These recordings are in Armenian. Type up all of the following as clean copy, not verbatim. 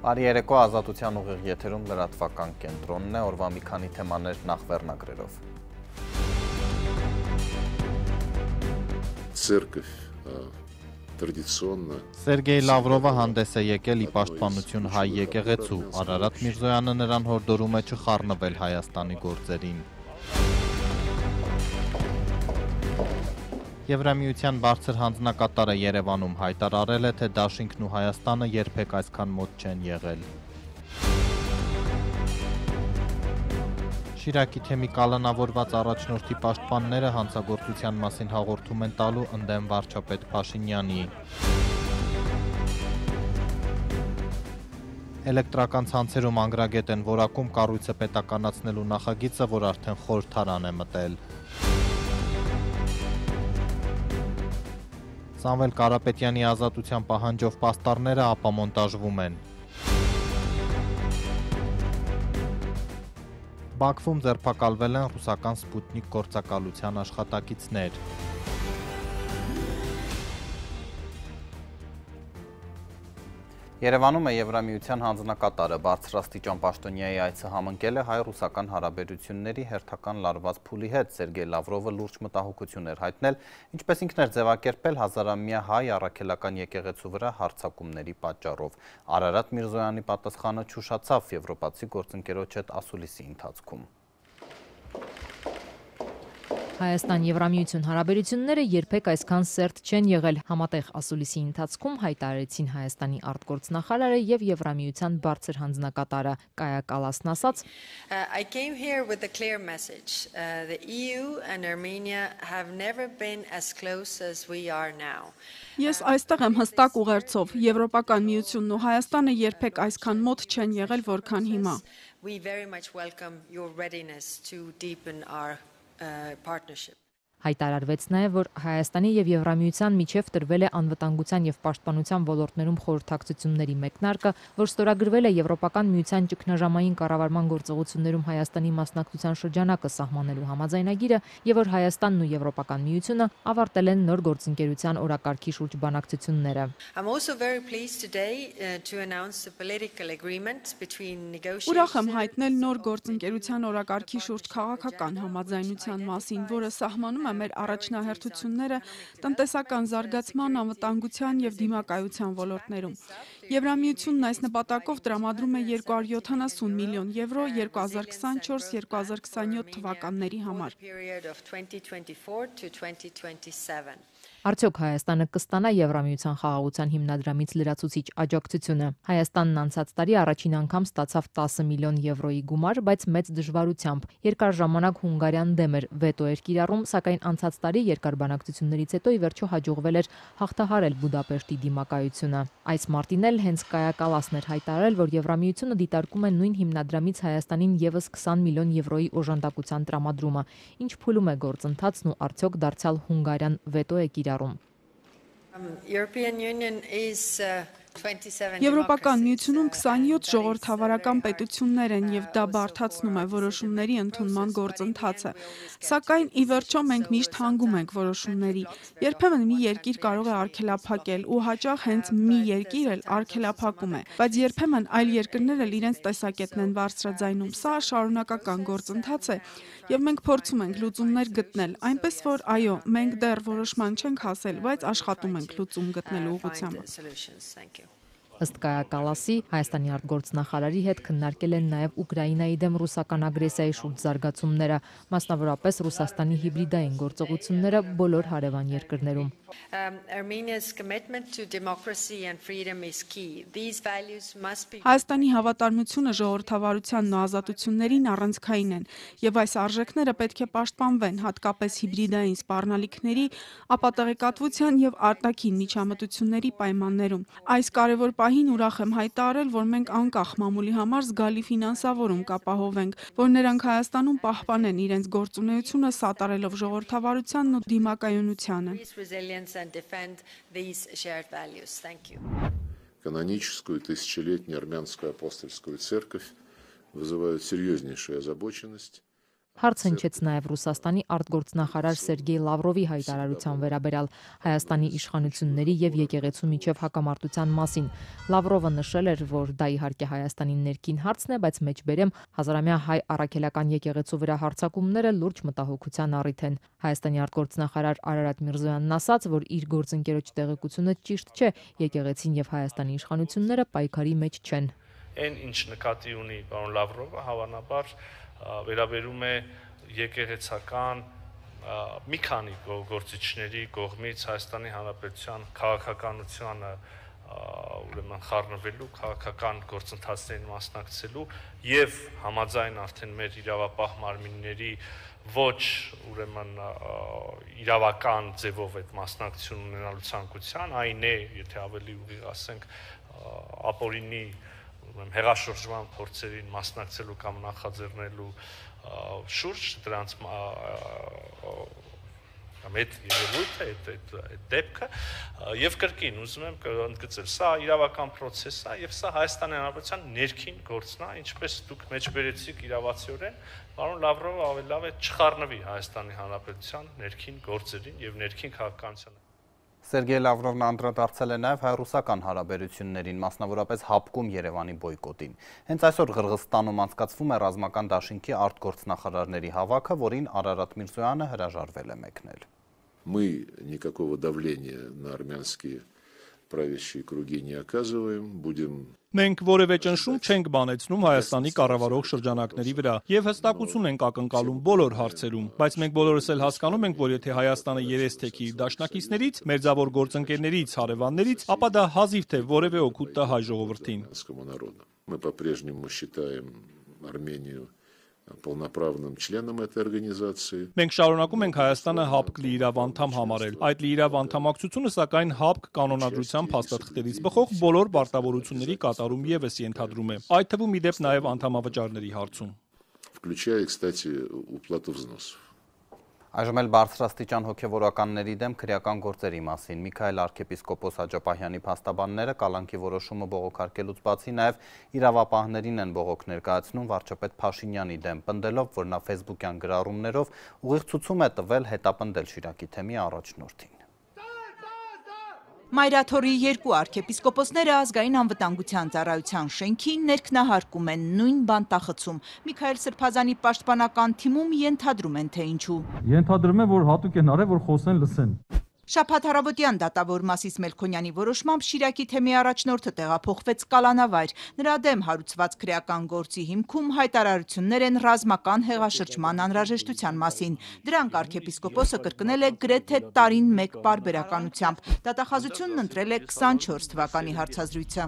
Բարի երեկո, Ազատության ուղիղ եթերում լրատվական կենտրոնն է, օրվա մի քանի թեմաներ նախ վերնագրերով։ Церковь традиционно Սերգեյ Լավրովը հանդես է եկել ի պաշտպանություն հայ եկեղեցու, Արարատ Միրզոյանը նրան հորդորում է չխառնվել Հայաստանի գործերին։ Եվրամիության բարձր հանձնակատարը Երևանում հայտարարել է, թե Դաշինքն ու Հայաստանը երբեք այսքան մոտ չեն եղել։ Շիրակի թեմի կալանավորված առաջնորդի պաշտպանները հանցագործության մասին հաղորդում են տալու ընդդեմ վարչապետ Փաշինյանի։ Էլեկտրական ցանցերում անգրագետ են որակում կառույցը պետականացնելու նախագիծը, որ արդեն խորհրդարան է մտել։ Սամվել Կարապետյանի ազատության պահանջով պաստառները ապամոնտաժվում են։ Բաքվում ձերբակալվել են ռուսական Սպուտնիկ գործակալության աշխատակիցներ։ Երևանում է Եվրամիության հանձնակատարը, բարձրաստիճան պաշտոնյայի այցը համընկել է հայ-ռուսական հարաբերությունների հերթական լարված փուլի հետ։ Սերգեյ Լավրովը լուրջ մտահոգություն էր հայտնել, ինչպես ինքն էր ձևակերպել հազարամյա հայ առաքելական եկեղեցու վրա հարձակումների պատճառով։ Արարատ Միրզոյանի պատասխանը չուշացավ եվրոպացի գործընկերոջ հետ ասուլիսի ընթացքում։ Հայաստան-Եվրամիություն հարաբերությունները երբեք այսքան սերտ չեն եղել, համատեղ ասուլիսի ընթացքում հայտարարեցին Հայաստանի արտգործնախարարը եւ Եվրամիության բարձր հանձնակատարը Կայա Կալասն ասաց. I came here with a clear message. The EU and Armenia have never been as close as we are now. Ես այստեղ եմ հստակ ուղերձով, Եվրոպական միությունն ու Հայաստանը երբեք այսքան մոտ չեն եղել, որքան հիմա։ We very much welcome your readiness to deepen our partnership. Հայտարարվեց նաև, որ Հայաստանի եւ Եվրամիության միջև տրվել է անվտանգության եւ պաշտպանության ոլորտներում խորհրդակցությունների մեկնարկը, որ ստորագրվել է Եվրոպական միության ճգնաժամային կառավարման գործողություններում Հայաստանի մասնակցության շրջանակը սահմանելու համաձայնագիրը եւ որ Հայաստանն ու Եվրոպական միությունը ավարտել են նոր գործընկերության օրակարգի շուրջ բանակցությունները։ I'm also very pleased today to announce the political agreement between negotiations. Ուրախ եմ հայտնել նոր գործընկերության օրակարգի շուրջ քաղաքական համաձայնության մասին, որը սահմանում մեր առաջնահերթությունները տնտեսական զարգացման, անվտանգության եւ դիմակայության ոլորտներում։ Եվրամիությունն այս նպատակով տրամադրում է 270 միլիոն եվրո 2024-2027 թվականների համար։ Արդյոք Հայաստանը կստանա Եվրամիության խաղաղության հիմնադրամից լրացուցիչ աջակցությունը։ Հայաստանն անցած տարի առաջին անգամ ստացավ 10 միլիոն եվրոյի գումար, բայց մեծ դժվարությամբ։ Երկար ժամանակ Հունգարիան դեմ էր, վետո էր կիրառում, սակայն անցած տարի երկար բանակցություններից հետո ի վերջո հաջողվել էր հաղթահարել Բուդապեշտի դիմակայությունը։ Այս մարտին էլ հենց Կայա Կալասն էր հայտարարել, որ Եվրամիությունը դիտարկում է նույն հիմնադրամից Հայաստանին եւս 20 միլիոն եվրոյի օժանդակության տրամադրումը, ինչ փուլում է գործընթացն ու արդյոք դարձյալ Հունգարիան վետո է կիրառում։ Եվրոպական միությունում 27 ժողովրդավարական պետություններ են եւ դա բարդացնում է որոշումների ընդունման գործընթացը։ Սակայն ի վերջո մենք միշտ հանգում ենք որոշումների։ Երբեմն մի երկիր կարող է արգելափակել ու հաճախ հենց մի երկիր էլ արգելափակում է, բայց երբեմն այլ երկրներ էլ իրենց տեսակետն են բարձրաձայնում։ Սա շարունակական գործընթաց է եւ մենք փորձում ենք լուծումներ գտնել, այնպես որ այո, մենք դեռ որոշման չենք հասել, բայց աշխատում ենք լուծում գտնելու ուղղությամբ։ Ըստ Կայա Կալասի, Հայաստանի արտգործնախարարի հետ քննարկել են նաև Ուկրաինայի դեմ ռուսական ագրեսիայի շուրջ զարգացումները, մասնավորապես Ռուսաստանի հիբրիդային գործողությունները բոլոր հարևան երկրներում։ Հայաստանի հավատարմությունը ժողովրդավարությանն ու ազատություններին առանցքային են, եւ այս արժեքները պետք է պաշտպանվեն, հատկապես հիբրիդային սպառնալիքների, ապատեղեկատվության եւ արտաքին միջամտությունների պայմաններում։ Այս կարևոր պահին ուրախ եմ հայտարարել, որ մենք անկախ մամուլի համար զգալի ֆինանսավորում կապահովենք, որ նրանք Հայաստանում պահպանեն իրենց գործունեությունը սատարելով ժողովրդավարությանն ու դիմակայունությանը։ Каноническую тысячелетнюю армянскую апостольскую церковь вызывают серьезнейшую озабоченность. Հարց հնչեց նաև Ռուսաստանի արտգործնախարար Սերգեյ Լավրովի հայտարարության վերաբերյալ Հայաստանի իշխանությունների եւ եկեղեցու միջև հակամարտության մասին։ Լավրովը նշել էր, որ դա իհարկե Հայաստանի ներքին հարցն է, բայց մեջբերեմ հազարամյա հայ առաքելական եկեղեցու վրա հարձակումները լուրջ մտահոգության առիթ են։ Հայաստանի արտգործնախարար Արարատ Միրզոյանն ասաց, որ իր գործընկերոջ տեղեկությունը ճիշտ չէ, եկեղեցին եւ Հայաստանի իշխանությունները պայքարի մեջ չեն։ Այն ինչ նկատի ունի պարոն Լավրովը, հավանաբար վերաբերում է եկեղեցական մի քանի գործիչների կողմից Հայաստանի Հանրապետության քաղաքականությանը ուրեմն խառնվելու, քաղաքական գործընթացներին մասնակցելու եւ համաձայն արդեն մեր իրավապահ մարմինների ոչ ուրեմն իրավական ձևով այդ մասնակցություն ունենալու ցանկության, այն է, եթե ավելի ուղիղ ասենք, ապօրինի հեղաշրջման փորձերին մասնակցելու կամ նախաձեռնելու շուրջ դրանց այդ ելույթը, այդ դեպքը եւ կրկին ուզում եմ ընդգծել, սա իրավական process է եւ սա Հայաստանի Հանրապետության ներքին գործն է, ինչպես դուք մեջբերեցիք իրավացիորեն, պարոն Լավրովը ավելի լավ է չխառնվի Հայաստանի Հանրապետության ներքին գործերին եւ ներքին քաղաքականությանը։ Սերգեյ Լավրովն անդրադարձել է նաև հայ-ռուսական հարաբերություններին, մասնավորապես հապկում Երևանի բոյկոտին։ Հենց այսօր Ղրղստանում անցկացվում է ռազմական դաշինքի արտգործնախարարների հավաքը, որին Արարատ Միրզոյանը հրաժարվել է մեկնել։ Мы никакого давления на армянские правящие круги не оказываем, будем... Մենք որևէ ճնշում չենք բանեցնում Հայաստանի կառավարող շրջանակների վրա եւ հստակություն ենք ակնկալում բոլոր հարցերում, բայց մենք բոլորս էլ հասկանում ենք, որ եթե Հայաստանը երես թեքի իր դաշնակիցներից, մերձավոր գործընկերներից, հարևաններից, ապա դա հազիվ թե որևէ օգուտ տա հայ ժողովրդին։ Мы по-прежнему считаем Армению полноправным членом этой организации. Մենք շարունակում ենք Հայաստանը ՀԱՊԿ լիիրավ անդամ համարել։ Այդ լիիրավ անդամակցությունը սակայն ՀԱՊԿ կանոնադրության փաստաթղթերից բխող բոլոր պարտավորությունների կատարում եւս ենթադրում է։ Այդ թվում ի դեպ նաեւ անդամավճարների հարցում։ Включая, кстати, уплату взносов. Այժմ էլ բարձրաստիճան հոգևորականների դեմ քրեական գործերի մասին Միքայել arczepiskopos Աջապահյանի փաստաբանները կալանքի որոշումը բողոքարկելուց բացի նաև իրավապահներին են բողոք ներկայացնում վարչապետ Փաշինյանի դեմ, պնդելով, որ նա Facebook-յան գրառումներով ուղիղ ցուցում է տվել հետապնդել Շիրակի թեմի առաջնորդին։ Մայրաթորի երկու arczepiskoposները ազգային անվտանգության ծառայության շենքին ներքնահարկում են նույն բանտախցում։ Միքայել Սրբազանի պաշտպանական թիմում ենթադրում են, թե ինչու։ Ենթադրում են, որ հատուկ են արել, որ խոսեն, լսեն։ Շաբաթ առավոտյան դատավոր Մասիս Մելքոնյանի որոշմամբ Շիրակի թեմի առաջնորդը տեղափոխվեց Կալանավայր։ Նրա դեմ հարուցված քրեական գործի հիմքում հայտարարություններ են ռազմական հեղաշրջման անհրաժեշտության մասին։ Դրանք arczepiskoposը կրկնել է գրեթե տարին մեկ պարբերականությամբ։ Դատախազությունն ընտրել է 24 թվականի հարցազրույցը։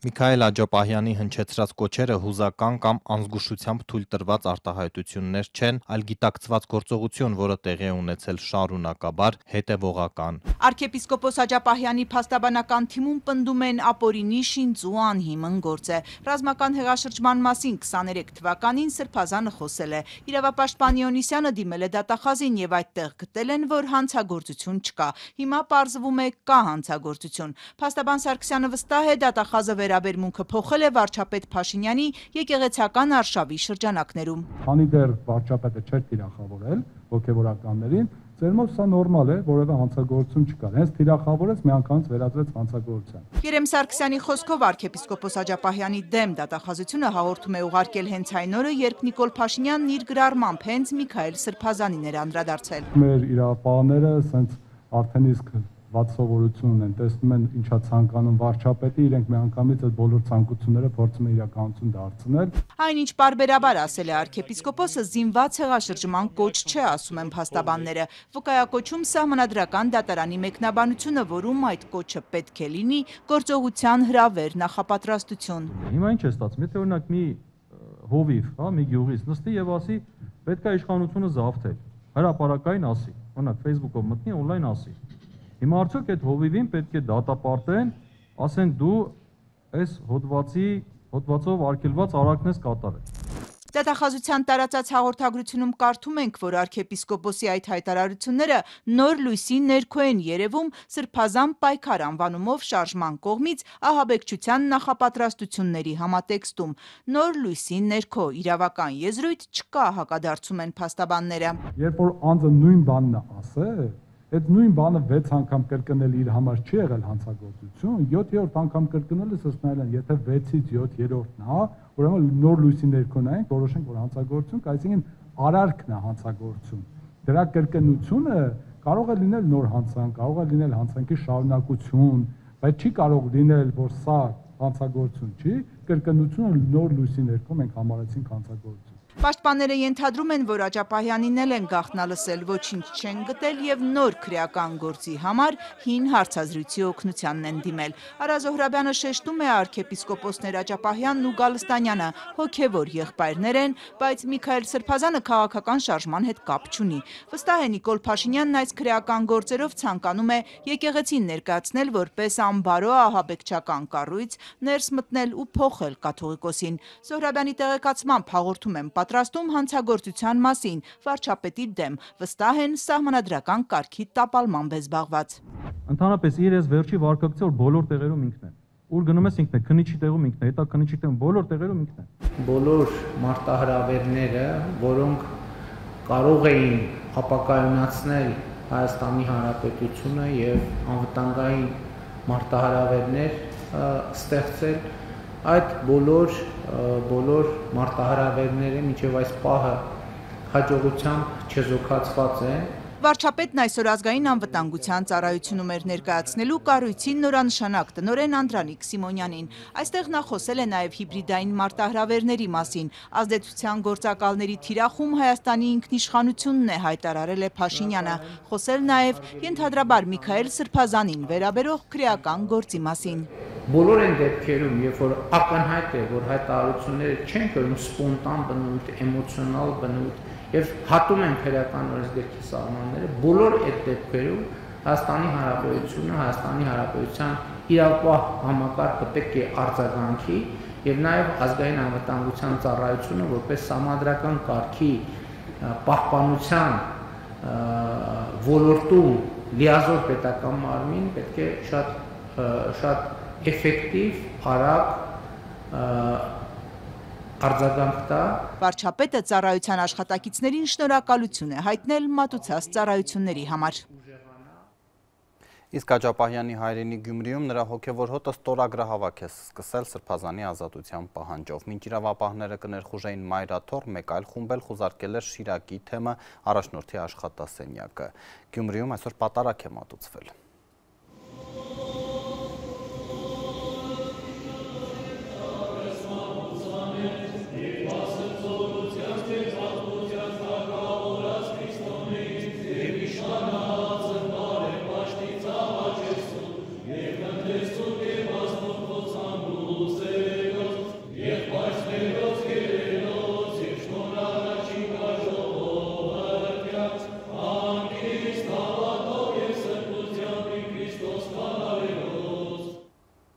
Միքայել Աջապահյանի հնչեցրած կոչերը հուզական կամ անզգուշությամբ թույլ տրված արտահայտություններ չեն, այլ գիտակցված գործողություն, որը տեղի է ունեցել շարունակաբար, հետևողական։ Arczepiskopos Աջապահյանի փաստաբանական թիմում պնդում են ապօրինի շինծու անհիմն գործ է։ Ռազմական հեղաշրջման մասին 23 թվականին Սրբազանը խոսել է։ Իրավապաշտպան Իոնիսյանը դիմել է դատախազին եւ այդտեղ գտել են, որ հանցագործություն չկա։ Հիմա պարզվում է կա հանցագործություն։ Փաստաբան Սարգսյանը վստահ է դատախազը վերաբերմունքը փոխել է վարչապետ Փաշինյանի եկեղեցական արշավի շրջանակներում։ Քանի դեռ վարչապետը չէր թիրախավորել հոգևորականներին, ձեր մոտ սա նորմալ է, որևէ հանցագործություն չկա։ Հենց թիրախավորեց միանգամից վերածվեց հանցագործության։ Երեմ Սարգսյանի խոսքով arczepiskopos Աջապահյանի դեմ դատախազությունը հաղորդում է ուղարկել հենց այն օրը, երբ Նիկոլ Փաշինյանն իր գրառմամբ հենց Միքայել Սրբազանին էր անդրադարձել։ Մեր իրավապահները ասենց արդեն իսկ վատ սովորություն ունեն, տեսնում են ինչա ցանկանում վարչապետը, իրենք միանգամից այդ բոլոր ցանկությունները փորձում են իրականություն դարձնել։ Այնինչ պարբերաբար ասել է arczepiskoposը զինված հեղաշրջման կոչ չէ, ասում են փաստաբանները։ Վկայակոչում սահմանադրական դատարանի մեկնաբանությունը, որում այդ կոչը պետք է լինի գործողության հրավեր նախապատրաստություն։ Հիմա ինչ է ստացվում, եթե օրինակ մի հովիվ, հա, մի գյուղից նստի եւ ասի, պետք է իշխանությունը զավթել, հրապարակային ասի, օրինակ Facebook-ով մտնի, on-line ասի։ Հիմա արդյոք այդ հովիվին պետք է դատապարտեն, ասեն դու այս հոդվածով արգելված արարքն ես կատարել։ Դատախազության տարածած հաղորդագրությունում կարդում ենք, որ arczepiskopos-ի այդ հայտարարությունները նոր լույսի ներքո են երևում Սրբազան պայքար անվանումով շարժման կողմից ահաբեկչության նախապատրաստությունների համատեքստում։ Նոր լույսի ներքո իրավական եզրույթ չկա, հակադարձում են փաստաբանները։ Երբ որ անձը նույն բանն է ասել, այդ նույն բանը 6 անգամ կրկնել իր համար չի եղել հանցագործություն, 7-րդ անգամ կրկնելը սստնել են, եթե 6-ից 7-րդն է, ուրեմն նոր լույսի ներքո նայենք, որոշենք, որ հանցագործություն, այսինքն արարքն է հանցագործություն։ Դրա կրկնությունը կարող է լինել նոր հանցանք, կարող է լինել հանցանքի շարունակություն, բայց չի կարող լինել, որ սա հանցագործություն չի, կրկնությունը նոր լույսի ներքո մենք համարեցինք հանցագործություն։ Պաշտպանները ենթադրում են, որ Աջափահյանին էլ են գաղտնալսել, ոչինչ չեն գտել եւ նոր քրեական գործի համար հին հարցազրույցի օգնությանն են դիմել։ Արա Զոհրաբյանը շեշտում է, arczepiskopos-ներ Աջափահյանն ու Գալստանյանը հոգեվոր եղբայրներ են, բայց Միքայել Սրբազանը քաղաքական շարժման հետ կապ չունի։ Վստահ է Նիկոլ Փաշինյանն այս քրեական գործերով ցանկանում է եկեղեցին ներկայացնել որպես ամբարո ահաբեկչական կառույց, ներս մտնել ու փոխել կաթողիկոսին։ Զոհրաբյանի տեղեկացմամբ հաղորդում են պատրաստում հանցագործության մասին վարչապետի դեմ, վստահ են սահմանադրական կարգի տապալմամբ է զբաղված։ Ընդհանրապես իր այս վերջի վարկակցը, որ բոլոր տեղերում ինքն է։ Ուր գնում ես ինքն է, քնիչի տեղում ինքն է, հետա քնիչի տեղում, բոլոր տեղերում ինքն է։ Բոլոր մարտահրավերները, որոնք կարող էին ապակայունացնել Հայաստանի Հանրապետությունը եւ անվտանգային մարտահրավերներ ստեղծել, այդ բոլոր մարտահրավերները մինչև այս պահը հաջողությամբ չեզոքացված են։ Վարչապետն այսօր ազգային անվտանգության ծառայությունում էր ներկայացնելու կառույցի նորանշանակ տնօրեն Անդրանիկ Սիմոնյանին։ Այստեղ նա խոսել է նաև հիբրիդային մարտահրավերների մասին։ Ազդեցության գործակալների թիրախում Հայաստանի ինքնիշխանությունն է, հայտարարել է Փաշինյանը։ Խոսել նաև ենթադրաբար Միքայել Սրբազանին վերաբերող քրեական գործի մասին։ Բոլոր այն դեպքերում, երբ որ ակնհայտ է, որ հայտարարությունները չեն կրում սպոնտան բնույթ, էմոցիոնալ բնույթ եւ հատում են քրեական օրենսգրքի սահմանները, բոլոր այդ դեպքերում Հայաստանի Հանրապետությունը, Հայաստանի Հանրապետության իրավապահ համակարգը պետք է արձագանքի եւ նաեւ ազգային անվտանգության ծառայությունը որպես համադրական կարգի պահպանության ոլորտում լիազոր պետական մարմին պետք է շատ էֆեկտիվ, արագ արձագանք տա։ Վարչապետը ծառայության աշխատակիցներին շնորհակալություն է հայտնել մատուցած ծառայությունների համար։ Իսկ Աջափահյանի հայրենի Գյումրիում նրա հոգևոր հոտը ստորագրահավաք է սկսել Սրբազանի ազատության պահանջով։ Մինչ իրավապահները կներխուժեին մայրաթոռ, մեկ այլ խումբ էլ խուզարկել էր Շիրակի թեմը առաջնորդի աշխատասենյակը։ Գյումրիում այսօր պատարագ է մատուցվել։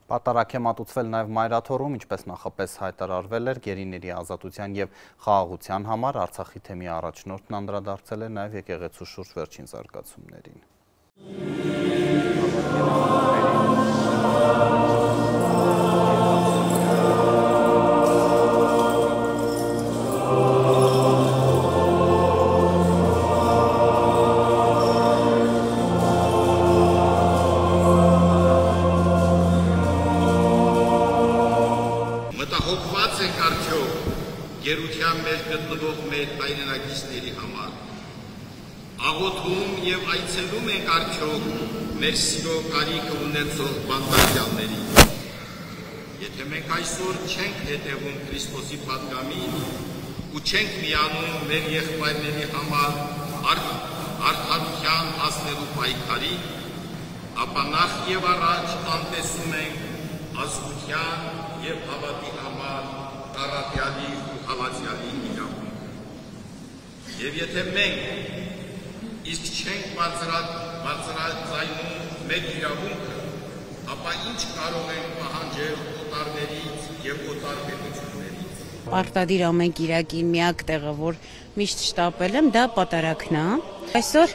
Պատարագ է մատուցվել նաև մայրաթոռում, ինչպես նախապես հայտարարվել էր, գերիների ազատության եւ խաղաղության համար Արցախի թեմի առաջնորդն անդրադարձել է նաև եկեղեցու շուրջ վերջին զարգացումներին։ Մտահոգված ենք արդյոք գերության մեջ գտնվող մեր հայրենակիցների համար։ Աղոթում եւ այցելում ենք արդյոք մեր սիրո կարիքը ունեցող բանտարկյալների։ Եթե մենք այսօր չենք հետևում Քրիստոսի պատգամին ու չենք միանում մեր եղբայրների համար արդարության հասնելու պայքարին, ապա նախ եւ առաջ անտեսում ենք ազգության եւ հավատի համար տարատյալի ու հավատյալի իրավունք։ Եվ եթե մենք իսկ չենք բարձրաձայնում մեր իրավունքը, ապա ինչ կարող ենք պահանջել օտարներից եւ օտար պետություններից։ Պարտադիր ամեն կիրակին միակ տեղը, որ միշտ շտապել եմ, դա պատարակն է։ Այսօր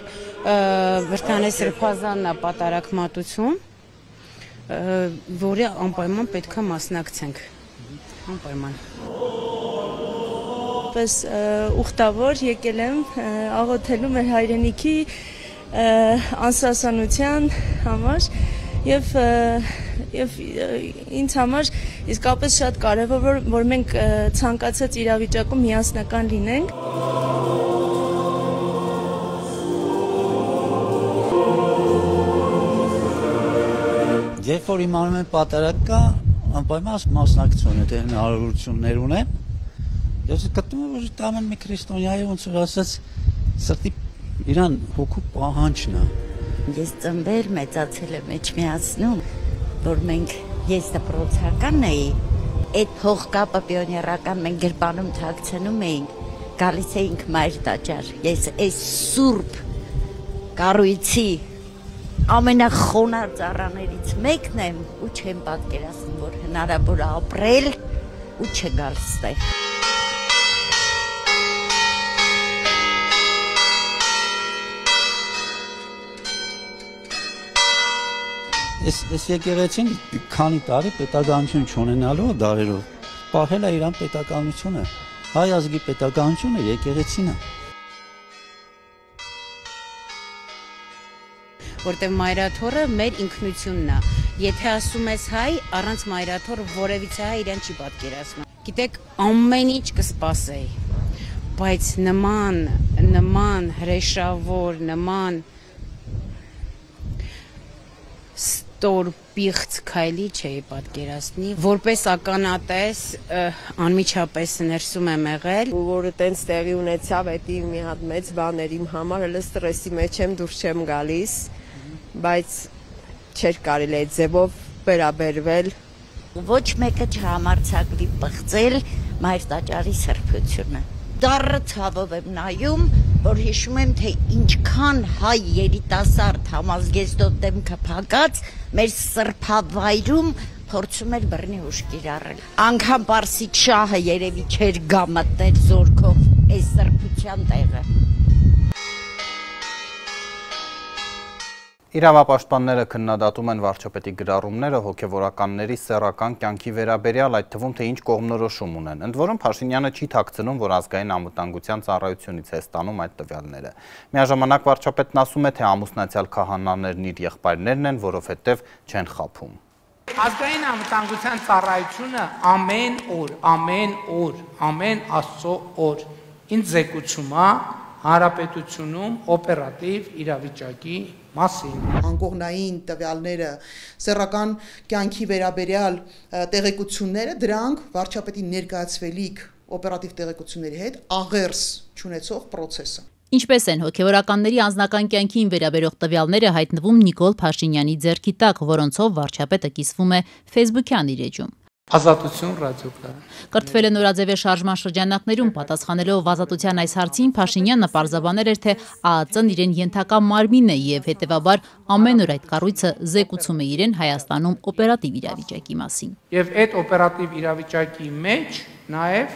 Վրթանե Սրբազանն է պատարակ մատուցում, որի անպայման պետք է մասնակցենք։ Անպայման։ Պես ուխտավոր եկել եմ աղոթելու մեր հայրենիքի անսասանության համար եւ ինձ համար իսկապես շատ կարեւոր որ մենք ցանկացած իրավիճակում միասնական լինենք։ Երբ որ իմանում եմ պատարակ կա, անպայման մասնակցություն է, հնարավորություններ ունեմ։ Ես գտնում եմ, որ դա ամեն մի քրիստոնյայի ոնց որ ասած սրտի իրան հոգու պահանջն է։ Ես ծնվել, մեծացել եմ Էջմիածնում, որ մենք ես դպրոցականն էի, այդ փողկապը պիոներական մենք գրպանում թաքցնում էինք, գալիս էինք մայր տաճար։ Ես այս սուրբ կառույցի ամենախոնար ծառաներից մեկն եմ ու չեմ պատկերացնում, որ հնարավոր է ապրել ու չգալ ստեղ։ Ես եկեղեցին քանի տարի պետականություն չունենալու դարերով պահել է իրան պետականությունը, հայ ազգի պետականությունը եկեղեցին է։ Որտեղ մայրաթորը մեր ինքնությունն է։ Եթե ասում ես հայ, առանց մայրաթորը որևիցե հայ իրեն չի պատկերացնում։ Գիտեք, ամեն ինչ կսպասեի, բայց նման հրեշավոր, նման ստոր պիղծ քայլի չէի պատկերացնի, որպես ականատես անմիջապես ներսում եմ եղել, որը տենց տեղի ունեցավ, դա մի հատ մեծ բան էր իմ համար, հələ ստրեսի մեջ եմ, դուրս չեմ գալիս, բայց չէր կարելի այդ ձևով վերաբերվել։ Ոչ մեկը չհամարձակվի պղծել մայր տաճարի սրբությունը։ Դառը ցավով եմ նայում, որ հիշում եմ, թե ինչքան հայ երիտասարդ համազգեստով դեմքը փակած մեր սրբավայրում փորձում էր բռնի ուժ կիրառել։ Անգամ Պարսից շահը երևի չէր գա մտնել զորքով այս սրբության տեղը։ Իրավապաշտպանները քննադատում են վարչապետի գրառումները հոգևորականների սեռական կյանքի վերաբերյալ, այդ թվում թե ինչ կողմնորոշում ունեն։ Ընդ որում Փաշինյանը չի թաքցնում, որ ազգային անվտանգության ծառայությունից է ստանում այդ տվյալները։ Միաժամանակ վարչապետն ասում է, թե ամուսնացյալ քահանաներն իր եղբայրներն են, որովհետև չեն խաբում։ Ազգային անվտանգության ծառայությունը ամեն Աստծո օր ինձ զեկուցում է հանրապետությունում օպերատիվ իրավիճակի մասին։ Անկողնային տվյալները, սեռական կյանքի վերաբերյալ տեղեկությունները, դրանք վարչապետի ներկայացվելիք օպերատիվ տեղեկությունների հետ աղերս չունեցող պրոցես է։ Ինչպես են հոգևորականների անձնական կյանքին վերաբերող տվյալները հայտնվում Նիկոլ Փաշինյանի ձեռքի տակ, որոնցով վարչապետը կիսվում է Facebook-յան իր էջում։ Ազատություն ռադիոկայանը։ Կրթվել է նորաձևե շարժման շրջանակներում, պատասխանելով ազատության այս հարցին Փաշինյանը պարզաբանել էր, թե ԱԱԾ-ն իրեն ենթակա մարմին է եւ հետեւաբար ամեն օր այդ կառույցը զեկուցում է իրեն Հայաստանում օպերատիվ իրավիճակի մասին։ Եվ այդ օպերատիվ իրավիճակի մեջ նաեւ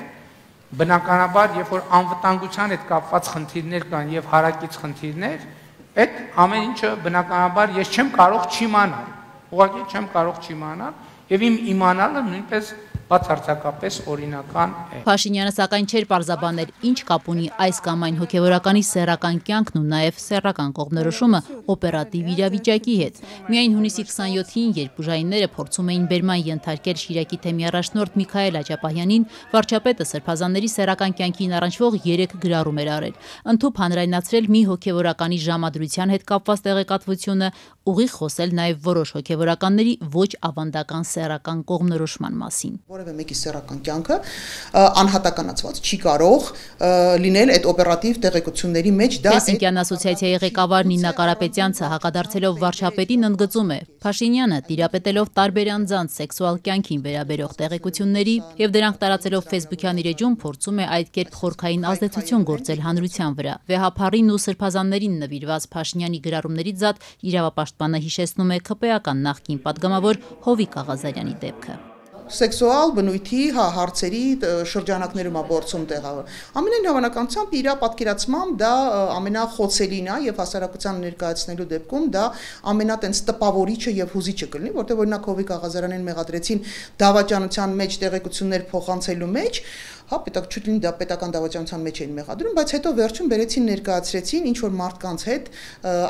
բնականաբար, երբ որ անվտանգության հետ կապված խնդիրներ կան եւ հարակից խնդիրներ, այդ ամեն ինչը բնականաբար ես չեմ կարող չիմանալ։ Ուղղակի չեմ կարող չիմանալ եւ իմ իմանալը նույնպես բացարձակապես օրինական է։ Փաշինյանը սակայն չէր պարզաբանել, ինչ կապ ունի այս կամ այն հոգևորականի սեռական կյանքն ու նաև սեռական կողմնորոշումը օպերատիվ իրավիճակի հետ։ Միայն հունիսի 27-ին, երբ ուժայինները փորձում էին բերման ենթարկել Շիրակի թեմի առաջնորդ Միքայել Աջապահյանին, վարչապետը սրբազանների սեռական կյանքին առնչվող 3 գրառում էր արել։ Ընդհուպ հանրայնացրել մի հոգևորականի ժամադրության հետ կապված տեղեկատվությունը, ուղիղ խոսել նաև որոշ հոգևորականների ոչ ավանդական սեռական կողմնորոշման մասին։ Որևէ մեկի սեռական կյանքը անհատականացված չի կարող լինել այդ օպերատիվ տեղեկությունների մեջ։ Դա Հելսինկյան ասոցիացիայի ղեկավար Նինա Կարապետյանցը հակադարձելով վարչապետին ընդգծում է. Փաշինյանը տիրապետելով տարբեր անձանց սեքսուալ կյանքին վերաբերող տեղեկությունների եւ դրանք տարածելով Facebook-յան իր էջում փորձում է այդ կերպ խորքային ազդեցություն գործել հանրության վրա։ Վեհափառին ու սրբազաններին նվիրված Փաշինյանի գրառումներից զատ իրավապաշտպանը հիշեցնում է ՔՊ-ական նախկին պատգամավոր Հովիկ Աղազարյանի դեպքը։ սեքսուալ բնույթի հարցերի շրջանակներում է փորձում տեղավորել։ Ամենայն հավանականությամբ իր պատկերացմամբ դա ամենախոցելին է եւ հասարակության ներկայացնելու դեպքում դա ամենատենց տպավորիչը եւ հուզիչը կլինի, որտեղ օրինակ Հովիկ Աղազարյանին մեղադրեցին դավաճանության մեջ տեղեկություններ փոխանցելու մեջ, հա, չուտին դա պետական դավաճանության մեջ էին մեղադրում, բայց հետո վերջում բերեցին ներկայացրեցին ինչ որ մարդկանց հետ,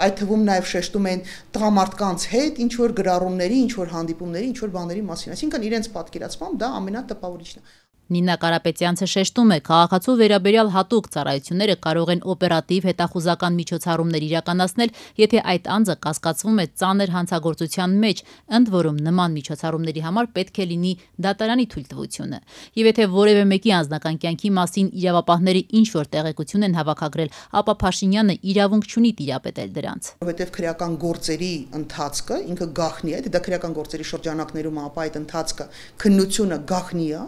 այդ թվում նաև շեշտում են տղամարդկանց հետ, ինչ որ գրառումների, ինչ որ հանդիպումների, ինչ որ բաների մասին, այսինքն իրենց պատկերացմամբ դա ամենատպավորիչն է։ Նինա Կարապետյանցը շեշտում է, քաղաքացու վերաբերյալ հատուկ ծառայությունները կարող են օպերատիվ հետախուզական միջոցառումներ իրականացնել, եթե այդ անձը կասկածվում է ծանր հանցագործության մեջ, ընդ որում նման միջոցառումների համար պետք է լինի դատարանի թույլտվությունը։ Եվ եթե որևէ մեկի անձնական կյանքի մասին իրավապահները ինչ-որ տեղեկություն են հավաքագրել, ապա Փաշինյանը իրավունք չունի տիրապետել դրանց։ Որովհետև քրեական գործերի ընթացքը ինքը գաղտնի է, դա քրեական գործերի շրջանակներում ապա այդ ընթացքը քննությունը գաղտնի է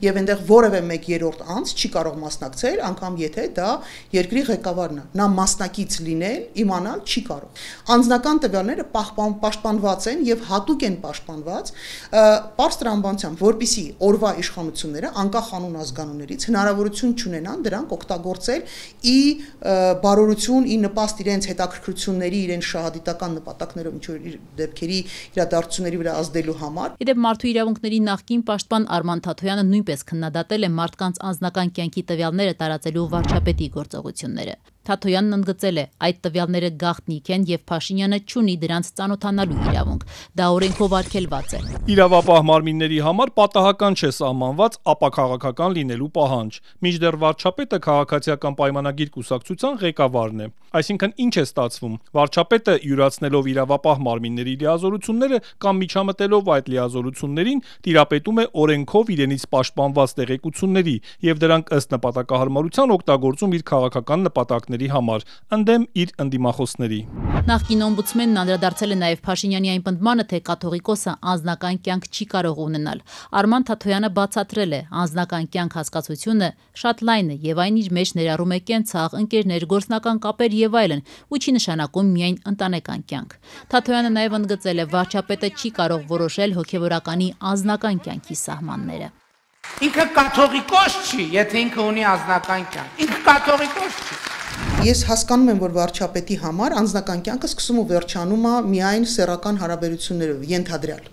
եւ այնտեղ որևէ մեկ երրորդ անձ չի կարող մասնակցել, անգամ եթե դա երկրի ղեկավարն է, նա մասնակից լինել, իմանալ չի կարող։ Անձնական տվյալները պաշտպանված են եւ հատուկ են պաշտպանված պարզ տրամաբանությամբ, որպիսի օրվա իշխանությունները անկախ անուն ազգանուններից հնարավորություն չունենան դրանք օգտագործել ի բարօրություն, ի նպաստ իրենց հետաքրքրությունների, իրենց շահադիտական նպատակներով ինչ որ դեպքերի իրադարձությունների վրա ազդելու համար։ Իդեպ մարդու իրավունքների նախկին պաշտպան Արման Թաթոյանը նույնպես քննադատել է մարդկանց անձնական կյանքի տվյալները տարածելու վարչապետի գործողությունները։ Թաթոյանն ընդգծել է, այդ տվյալները գաղտնիք են եւ Փաշինյանը չունի դրանց ծանոթանալու իրավունք։ Դա օրենքով արգելված է։ Իրավապահ մարմինների համար պատահական չէ սահմանված ապաքաղաքական լինելու պահանջ։ Մինչդեռ վարչապետը քաղաքացիական պայմանագիր կուսակցության ղեկավարն է։ Այսինքն ինչ է ստացվում։ Վարչապետը յուրացնելով իրավապահ մարմինների լիազորությունները կամ միջամտելով այդ լիազորություններին տիրապետում է օրենքով իրենից պաշտպանված տեղեկությունների եւ դրանք ըստ նպատակահարմարության օգտագործում իր քաղաքական նպատակների համար, ընդդեմ իր ընդդիմախոսների։ Նախկին օմբուդսմենն անդրադարձել է նաև Փաշինյանի այն պնդմանը, թե կաթողիկոսը անձնական կյանք չի կարող ունենալ։ Արման Թաթոյանը բացատրել է, անձնական կյանք հասկացությունը շատ լայն է եւ այն իր մեջ ներառում է կենցաղ, ընկերներ, գործնական կապեր եւ այլն, ու չի նշանակում միայն ընտանեկան կյանք։ Թաթոյանը նաև ընդգծել է, վարչապետը չի կարող որոշել հոգեվորականի անձնական կյանքի սահմանները։ Ինքը կաթողիկոս չի, եթե ինքը ունի անձնական կյանք։ Ինքը կաթողիկոս չի։ Ես հասկանում եմ, որ վարչապետի համար անձնական կյանքը սկսում ու վերջանում է միայն սեռական հարաբերություններով, ենթադրյալ։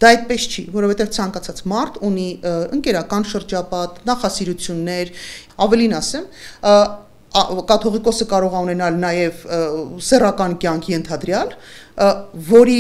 Դա այդպես չի, որովհետև ցանկացած մարդ ունի ընկերական շրջապատ, նախասիրություններ, ավելին ասեմ, կաթողիկոսը կարող է ունենալ նաև սեռական կյանք ենթադրյալ, որի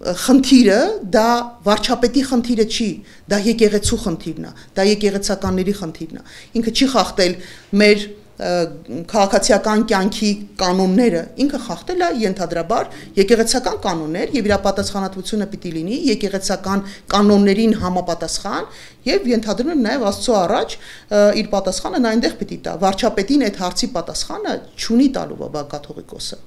խնդիրը դա վարչապետի խնդիրը չի, դա եկեղեցու խնդիրն է, դա եկեղեցականների խնդիրն է։ Ինքը չի խախտել մեր քաղաքացիական կյանքի կանոնները, ինքը խախտել է ենթադրաբար եկեղեցական կանոններ եւ իր պատասխանատվությունը պիտի լինի եկեղեցական կանոններին համապատասխան եւ ենթադրում եմ նաեւ Աստծո առաջ իր պատասխանը նա այնտեղ պիտի տա։ Վարչապետին այդ հարցի պատասխանը չունի տալու կաթողիկոսը։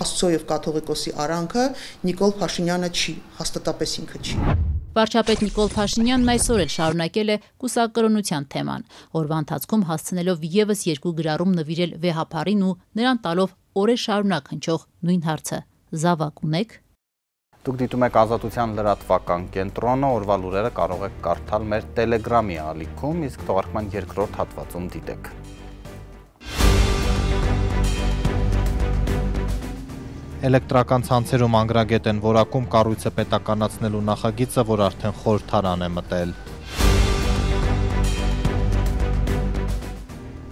Աստծո եւ կաթողիկոսի արանքը Նիկոլ Փաշինյանը չի, հաստատապես ինքը չի։ Վարչապետ Նիկոլ Փաշինյանն այսօր էլ շարունակել է կուսակրոնության թեման, օրվա ընթացքում հասցնելով եւս 2 գրառում նվիրել վեհափառին ու նրան տալով օրեր շարունակ հնչող նույն հարցը՝ զավակ ունեք։ Դուք դիտում եք Ազատության լրատվական կենտրոնը, օրվա լուրերը կարող եք կարդալ մեր Telegram-ի ալիքում, իսկ թողարկման երկրորդ հատվածում դիտեք։ Էլեկտրական ցանցերում անգրագետ են որակում կառույցը պետականացնելու նախագիծը, որ արդեն խորհրդարան է մտել։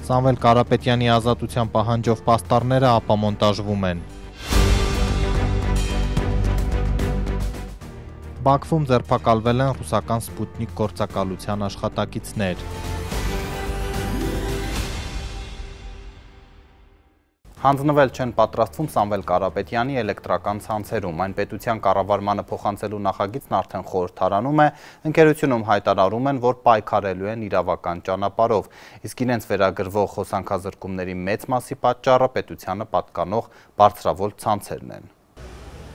Սամվել Կարապետյանի ազատության պահանջով պաստառները ապամոնտաժվում են։ Բաքվում ձերբակալվել են ռուսական Սպուտնիկ գործակալության աշխատակիցներ։ Հանձնվել չեն պատրաստվում Սամվել Կարապետյանի էլեկտրական ցանցերում, այն պետության կառավարմանը փոխանցելու նախագիծն արդեն խորհրդարանում է, ընկերությունում հայտարարում են, որ պայքարելու են իրավական ճանապարհով, իսկ իրենց վերագրվող խոսանքազրկումների մեծ մասի պատճառը պետությանը պատկանող բարձրավոլ ցանցերն են։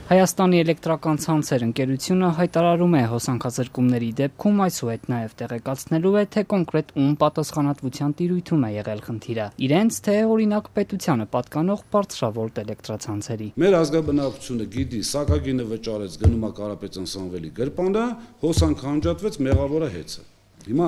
Հայաստանի էլեկտրական ցանցեր ընկերությունը հայտարարում է հոսանքազրկումների դեպքում այսուհետ նաև տեղեկացնելու է, թե կոնկրետ ում պատասխանատվության տիրույթում է եղել խնդիրը։ Իրենց թե օրինակ պետությանը պատկանող բարձրավոլտ էլեկտրացանցերի։ Մեր ազգաբնակությունը գիտի, սակագինը վճարեց, գնում է Կարապետյան Սամվելի գրպանը, հոսանքը անջատվեց, մեղավորը հեծը։ Հիմա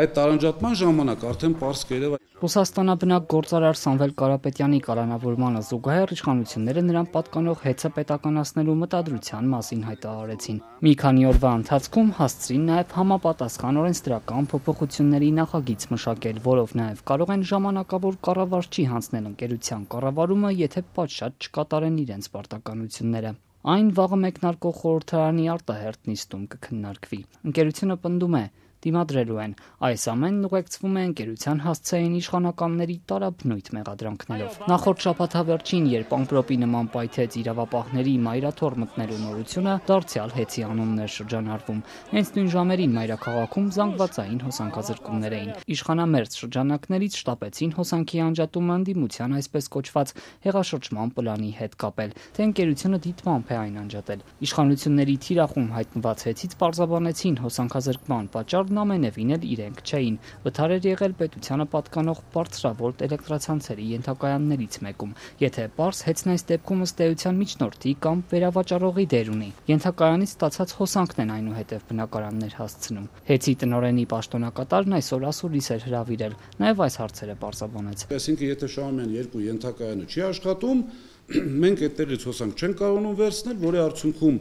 այդ տարանջատման ժամանակ արդեն պարզ կերև Ռուսաստանաբնակ գործարար Սամվել Կարապետյանի կալանավորմանը զուգահեռ իշխանությունները նրան պատկանող հեծը պետականացնելու մտադրության մասին հայտարարեցին։ Մի քանի օրվա ընթացքում հասցրին նաև համապատասխան օրենսդրական փոփոխությունների նախագիծ մշակել, որով նաև կարող են ժամանակավոր կառավարչի հանձնել ընկերության կառավարումը, եթե պատշաճ չկատարեն իրենց պարտականությունները։ Այն վաղը մեկնարկող խորհրդարանի արտահերթ նիստում կքննարկվի։ Ընկերությունը պնդում է, դիմադրելու են։ Այս ամենն ուղեկցվում է ընկերության հասցեին իշխանականների տարաբնույթ մեղադրանքներով։ Նախորդ շաբաթավերջին, երբ ամպրոպի նման պայթեց իրավապահների մայրաթոռ մտնելու նորությունը, դարձյալ հեծի անուններ շրջանառվում։ Հենց նույն ժամերին մայրաքաղաքում զանգվածային հոսանքազրկումներ էին։ Իշխանամերձ շրջանակներից շտապեցին հոսանքի անջատումը ընդդիմության այսպես կոչված հեղաշրջման պլանի հետ կապել, թե ընկերությունը դիտմամբ է այն անջատել։ Իշխանությունների թիրախում հայտնված հեծից պարզաբանեցին հոսանքազրկման պատճառ ամենևին էլ իրենք չէին։ Վթար էր եղել պետությանը պատկանող բարձրավոլտ էլեկտրացանցերի ենթակայաններից մեկում, եթե պարզ հեծն այս դեպքում ըստ էության միջնորդի կամ վերավաճառողի դեր ունի։ Ենթակայանից ստացած հոսանքն են այնուհետև բնակարաններ հասցնում։ Հեծի տնօրենի պաշտոնակատարն այսօր ասուլիս էր հրավիրել, նաև այս հարցերը պարզաբանեց։ Այսինքն եթե շահումյան երկու ենթակայանը չի աշխատում, մենք այդտեղից հոսանք չենք կարողանում վերցնել, որի արդյունքում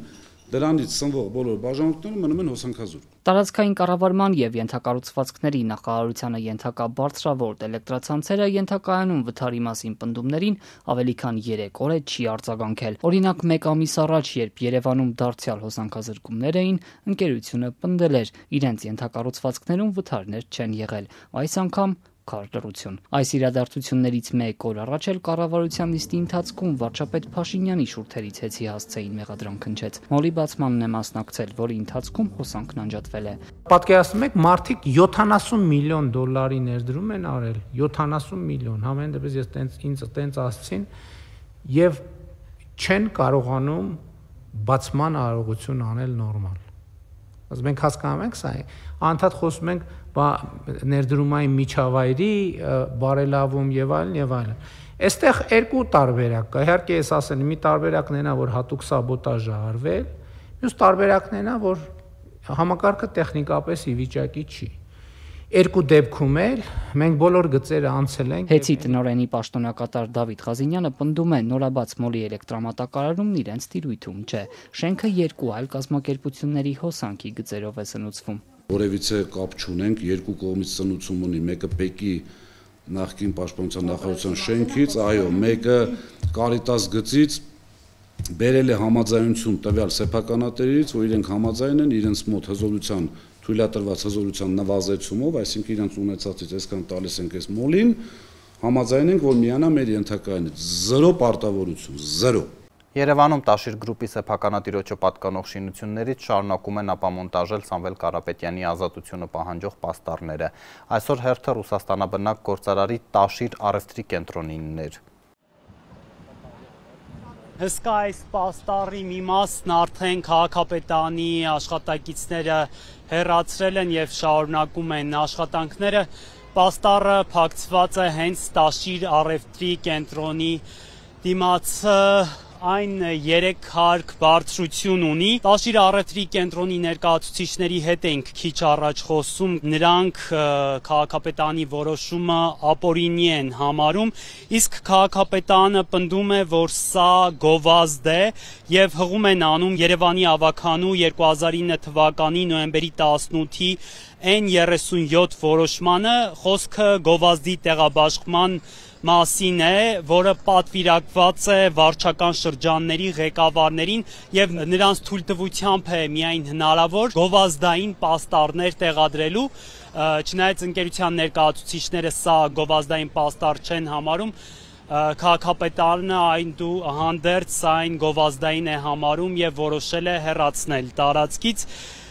դրանից սնվող բոլոր բաժանորդները մնում են հոսանքազուրկ։ Տարածքային կառավարման եւ ենթակառուցվածքների նախարարությանը ենթակա բարձրավոլտ էլեկտրացանցերը ենթակայանում վթարի մասին պնդումներին ավելի քան 3 օր է չի արձագանքել։ Օրինակ, 1 ամիս առաջ, երբ Երևանում դարձյալ հոսանքազրկումներ էին, ընկերությունը պնդել էր, իրենց ենթակառուցվածքներում վթարներ չեն եղել։ Այս անգամ քարտերություն։ Այս իրադարձություններից 1 օր առաջ էլ կառավարության նիստի ընթացքում վարչապետ Փաշինյանի շուրթերից հեծի հասցեին մեղադրանք հնչեց։ Մոլի բացմանն է մասնակցել, որի ընթացքում հոսանքն անջատվել է։ Պատկերացնում եք, մարդիկ 70 միլիոն դոլարի ներդրում են արել, 70 միլիոն, համեն դեպս ես ինձ տենց ասցին եւ չեն կարողանում բացման արարողություն անել նորմալ։ אז մենք հասկանում ենք սա, անդադ խոսում ենք ներդրումային միջավայրի բարելավում եւ այլն։ Այստեղ երկու տարբերակ կա։ Իհարկե ես ասել եմ, մի տարբերակն է նա, որ հատուկ սաբոտաժ է արվել, մյուս տարբերակն է նա, որ համակարգը տեխնիկապես ի վիճակի չի։ Երկու դեպքում էլ մենք բոլոր գծերը անցել ենք։ Հեծի տնօրենի պաշտոնակատար Դավիթ Ղազինյանը պնդում է, նորաբաց մոլի էլեկտրամատակարարումն իրենց տիրույթում չէ։ Շենքը երկու այլ կազմակերպությունների հոսանքի գծերով է սնուցվում։ Որևիցե կապ չունենք, երկու կողմից սնուցում ունի, մեկը Պեկի նախկին պաշտպանության նախարարության շենքից, այո, մեկը Կարիտաս գծից բերել է համաձայնություն տվյալ սեփականատերից, որ իրենք համաձայն են իրենց մոտ հզորության թույլատրված հզորության նվազեցումով, այսինքն իրենց ունեցածից այսքան տալիս ենք այս մոլին, համաձայն ենք, որ միանա մեր ենթակայանից, 0 պարտավորություն, 0։ Երևանում Տաշիր գրուպի սեփականատիրոջը պատկանող շինություններից շարունակում են ապամոնտաժել Սամվել Կարապետյանի ազատությունը պահանջող պաստառները։ Այսօր հերթը Ռուսաստանաբնակ գործարարի Տաշիր առևտրի կենտրոնինն էր։ Հսկա այս պաստառի մի մասն արդեն քաղաքապետարանի աշխատակիցները հեռացրել են եւ շարունակում են աշխատանքները։ Պաստառը փակցված է հենց Տաշիր առևտրի կենտրոնի դիմաց, այն 3 հարկ բարձրություն ունի։ Տաշիր առևտրի կենտրոնի ներկայացուցիչների հետ ենք քիչ առաջ խոսում, նրանք քաղաքապետարանի որոշումը ապօրինի են համարում, իսկ քաղաքապետարանը պնդում է, որ սա գովազդ է եւ հղում են անում Երևանի ավականու 2009 թվականի նոյեմբերի 18-ի N37 որոշմանը, խոսքը գովազդի տեղաբաշխման մասին է, որը պատվիրակված է վարչական շրջանների ղեկավարներին եւ նրանց թույլտվությամբ է միայն հնարավոր գովազդային պաստառներ տեղադրելու, չնայած ընկերության ներկայացուցիչները սա գովազդային պաստառ չեն համարում, քաղաքապետարանը այնուհանդերձ այն գովազդային է համարում եւ որոշել է հեռացնել տարածքից։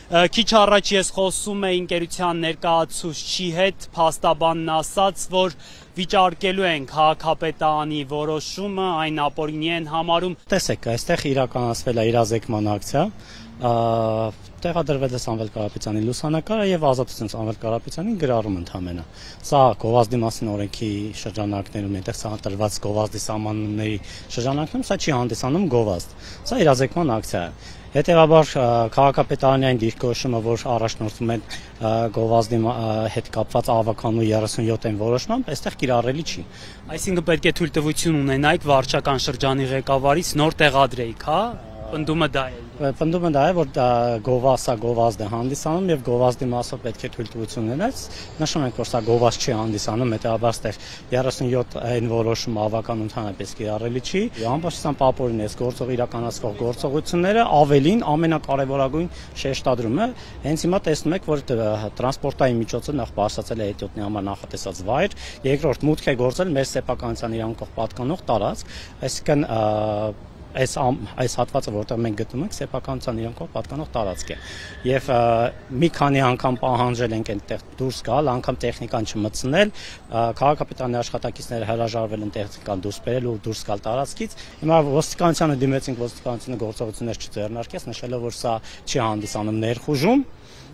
Քիչ առաջ ես խոսում էի ընկերության ներկայացուցչի հետ, փաստաբանն ասաց, որ վիճարկելու են քաղաքապետարանի որոշումը, այն ապօրինի են համարում։ Տեսեք, այստեղ իրականացվել է իրազեկման ակցիա, տեղադրվել է Սամվել Կարապետյանի լուսանկարը եւ Ազատություն Սամվել Կարապետյանի գրառում ընդհանրապես։ Սա գովազդի մասին օրենքի շրջանակներում, այնտեղ սա տրված գովազդի սահմանումների շրջանակներում սա չի հանդիսանում գովազդ։ Սա իրազեկման ակցիա է։ Հետևաբար քաղաքապետարանի այն դիրքորոշումը, որ առաջնորդվում են գովազդի հետ կապված ավականու 37-ն որոշմամբ, այստեղ կիրառելի չի։ Այսինքն պետք է թույլտվություն ունենայիք վարչական շրջանի ղեկավարից նոր տեղադրեիք, հա։ Պնդումը դա է։ Պնդումը դա է, որ գովազդը գովազդ է հանդիսանում եւ գովազդի մասով պետք է թույլտվություն ունենալ։ Նշում ենք, որ սա գովազդ չի հանդիսանում, հետեւաբար ստեղ 37-ն որոշումը ավական ընդհանրապես կիրառելի չի։ Ամբողջությամբ ապօրին է գործող իրականացվող գործողությունները, ավելին ամենակարևորագույն շեշտադրումը, հենց հիմա տեսնում եք, որ տրանսպորտային միջոցը նախ բարձրացել է հետիոտնի համար նախատեսած վայր, երկրորդ մուտք է գործել մեր սեփականության իրավունքով պատկանող տարածք, այսինքն այս հատվածը, որտեղ մենք գտնվում ենք, սեփականության իրավունքով պատկանող տարածք է։ Եվ մի քանի անգամ պահանջել ենք այնտեղ դուրս գալ, անգամ տեխնիկան չմտցնել, քաղաքապետարանի աշխատակիցները հրաժարվել են տեխնիկան դուրս բերել ու դուրս գալ տարածքից։ Հիմա ոստիկանությանը դիմեցինք, ոստիկանությունը գործողություններ չձեռնարկեց, նշելով, որ սա չի հանդիսանում ներխուժում։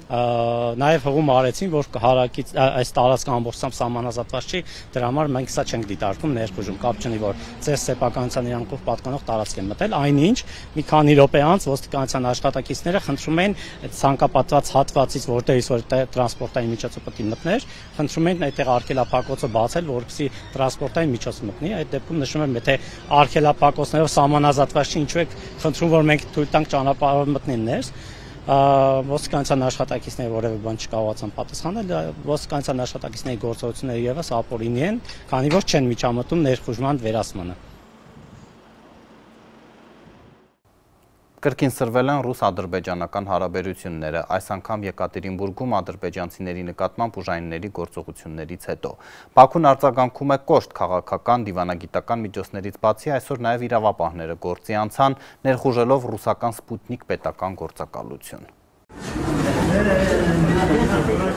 Նաև հողում արեցին, որ հարակից այս տարածքը ամբողջությամբ սահմանազատված չի, դրա համար մենք սա չենք դիտարկում ներխուժում, կապ չունի, որ ծեր սեփականության իրավունքով պատկանող տարածք է մտել, այնինչ մի քանի րոպե անց ոստիկանության աշխատակիցները խնդրում են այդ ցանկապատված հատվածից, որտեղից որ տրանսպորտային միջոցը պետք է մտներ, խնդրում են այդտեղ արգելափակոցը բացել, որպեսզի տրանսպորտային միջոց մտնի, այդ դեպքում նշում եմ, եթե արգելափակոցներով սահմանազատված չի, ինչու եք խնդրում, որ մենք թույլ տանք ճանապարհով մտնեն ներս։ Ոստիկանության աշխատակիցները որևէ բան չկարողացան պատասխանել, ոստիկանության աշխատակիցների գործողությունները եւս ապօրինի են, քանի որ չեն միջամտում ներխուժման վերացմանը։ Կրկին սրվել են ռուս-ադրբեջանական հարաբերությունները, այս անգամ Եկատերինբուրգում ադրբեջանցիների նկատմամբ ուժայինների գործողություններից հետո։ Բաքուն արձագանքում է կոշտ քաղաքական, դիվանագիտական միջոցներից բացի, այսօր նաև իրավապահները գործի անցան, ներխուժելով ռուսական Սպուտնիկ պետական գործակալություն։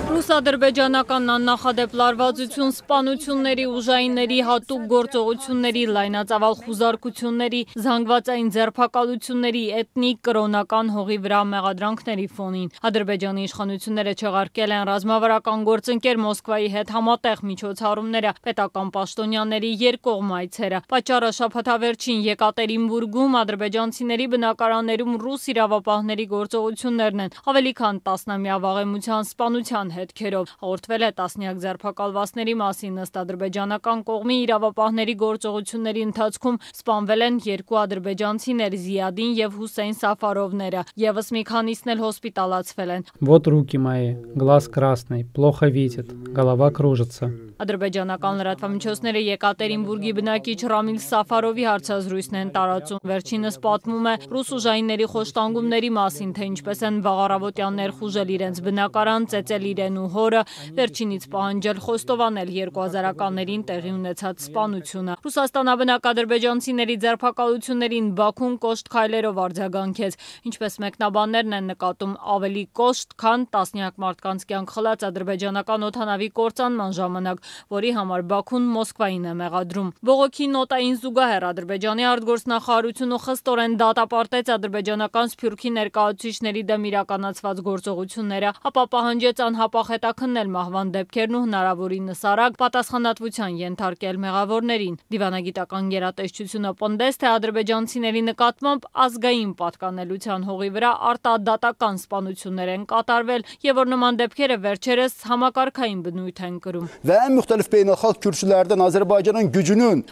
Ռուս-ադրբեջանական աննախադեպ լարվածություն, սպանությունների, ուժայինների հատուկ գործողությունների, լայնածավալ խուզարկությունների, զանգվածային ձերբակալությունների, էթնիկ, կրոնական հողի վրա մեղադրանքների ֆոնին։ Ադրբեջանի իշխանությունները չեղարկել են ռազմավարական գործընկեր Մոսկվայի հետ համատեղ միջոցառումները, պետական պաշտոնյաների երկկողմ այցերը։ Պատճառը շաբաթավերջին Եկատերինբուրգում ադրբեջանցիների բնակարաններում ռուս իրավապահների գործողություններն են, ավելի քան 10-ամյա վաղեմության սպանության հետքերով։ Հաղորդվել է տասնյակ ձերբակալվածների մասին, ըստ ադրբեջանական կողմի իրավապահների գործողությունների ընթացքում սպանվել են 2 ադրբեջանցիներ՝ Զիադին եւ Հուսեյն Սաֆարովները, եւս մի քանիսն էլ հոսպիտալացվել են։ Вот руки мои, глаз красный, плохо видит, голова кружится։ Ադրբեջանական լրատվամիջոցները Եկատերինբուրգի բնակիչ Ռամիլ Սաֆարովի հարցազրույցն են տարածում։ Վերջինս պատմում է ռուս ուժայինների խոշտանգումների մասին, թե ինչպես են վաղարավոտյան ներխուժել իրենց բնակարան, ծեծել իրեն ու հորը, վերջինից պահանջել խոստովանել 2000-ականներին տեղի ունեցած սպանությունը։ Ռուսաստանաբնակ ադրբեջանցիների ձերբակալություններին Բաքուն կոշտ քայլերով արձագանքեց, ինչպես մեկնաբաններն են նկատում, ավելի կոշտ, քան տասնյակ մարդկանց կյանք խլած ադրբեջանական օդանավի կործանման ժամանակ, որի համար Բաքուն Մոսկվային է մեղադրում։ Բողոքի նոտային զուգահեռ Ադրբեջանի արտգործնախարարությունը խստորեն դատապարտեց ադրբեջանական Սփյուռքի ներկայացուցիչների դեմ իրականացված գործողությունները, ապա պահանջեց անհապաղ հետաքննել մահվան դեպքերն ու հնարավորինս արագ պատասխանատվության ենթարկել մեղավորներին։ Դիվանագիտական գերատեսչությունը պնդեց, թե ադրբեջանցիների նկատմամբ ազգային պատկանելության հողի վրա արտադատական սպանություններ են կատարվել եւ որ նման դեպքերը վերջերս համակարգային բնույթ են կրում։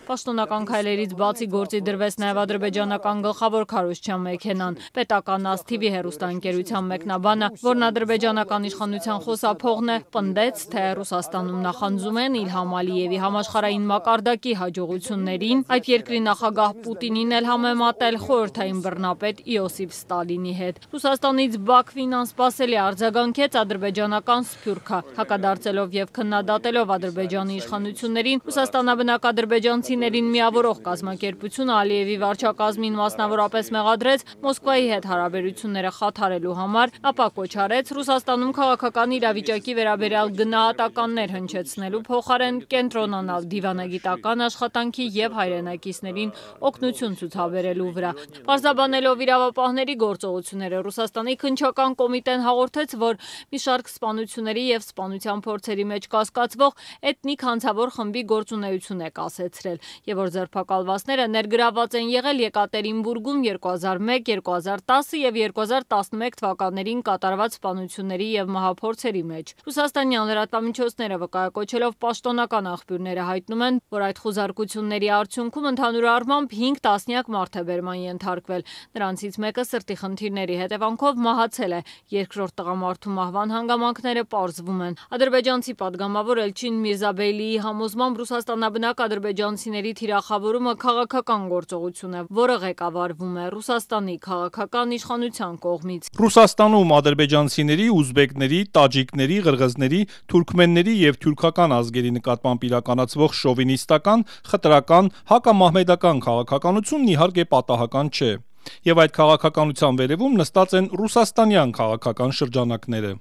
Պաշտոնական քայլերից բացի գործի դրվեց նաև ադրբեջանական գլխավոր քարոզչության մեքենան։ Պետական ASTV հեռուստաընկերության մեկնաբանը, որն ադրբեջանական իշխանության խոսափողն է, պնդեց, թե Ռուսաստանում նախանձում են Իլհամ Ալիևի համաշխարհային մակարդակի հաջողություններին, այդ երկրի նախագահ Պուտինին էլ համեմատել խորհրդային բռնապետ Իոսիֆ Ստալինի հետ։ Ռուսաստանից Բաքվին անսպասելի արձագանքեց ադրբեջանական Սփյուռքը, հակադարձելով եւ քննադատելով ադրբեջանական Ադրբեջանի իշխանություններին, Ռուսաստանաբնակ ադրբեջանցիներին միավորող կազմակերպությունը Ալիևի վարչակազմին մասնավորապես մեղադրեց Մոսկվայի հետ հարաբերությունները խաթարելու համար, ապա կոչ արեց Ռուսաստանում քաղաքական իրավիճակի վերաբերյալ գնահատականներ հնչեցնելու փոխարեն կենտրոնանալ դիվանագիտական աշխատանքի եւ հայրենակիցներին օգնություն ցուցաբերելու վրա։ Պարզաբանելով իրավապահների գործողությունները, Ռուսաստանի քննչական կոմիտեն հաղորդեց, որ մի շարք սպանությունների եւ սպանության փորձերի մեջ կասկածվող էթնիկ հանցավոր խմբի գործունեություն է կասեցրել եւ որ ձերբակալվածները ներգրաված են եղել Եկատերինբուրգում 2001, 2010 եւ 2011 թվականներին կատարված սպանությունների եւ մահափորձերի մեջ։ Ռուսաստանյան լրատվամիջոցները վկայակոչելով պաշտոնական աղբյուրները հայտնում են, որ այդ խուզարկությունների արդյունքում ընդհանուր առմամբ 5 տասնյակ մարդ է բերման ենթարկվել։ Նրանցից մեկը սրտի խնդիրների հետևանքով մահացել է։ Երկրորդ տղամարդու մահվան հանգամանքները պարզվում են։ Ադրբեջանցի պատգամավոր Էլչին Միրզաբեյլիի համոզմամբ ռուսաստանաբնակ ադրբեջանցիների թիրախավորումը քաղաքական գործողություն է, որը ղեկավարվում է Ռուսաստանի քաղաքական իշխանության կողմից։ Ռուսաստանում ադրբեջանցիների, ուզբեկների, տաջիկների, ղրղզների, թուրքմենների եւ թյուրքական ազգերի նկատմամբ իրականացվող շովինիստական, խտրական, հակամահմեդական քաղաքականությունն իհարկե պատահական չէ։ Եվ այդ քաղաքականության վերևում նստած են ռուսաստանյան քաղաքական շրջանակները։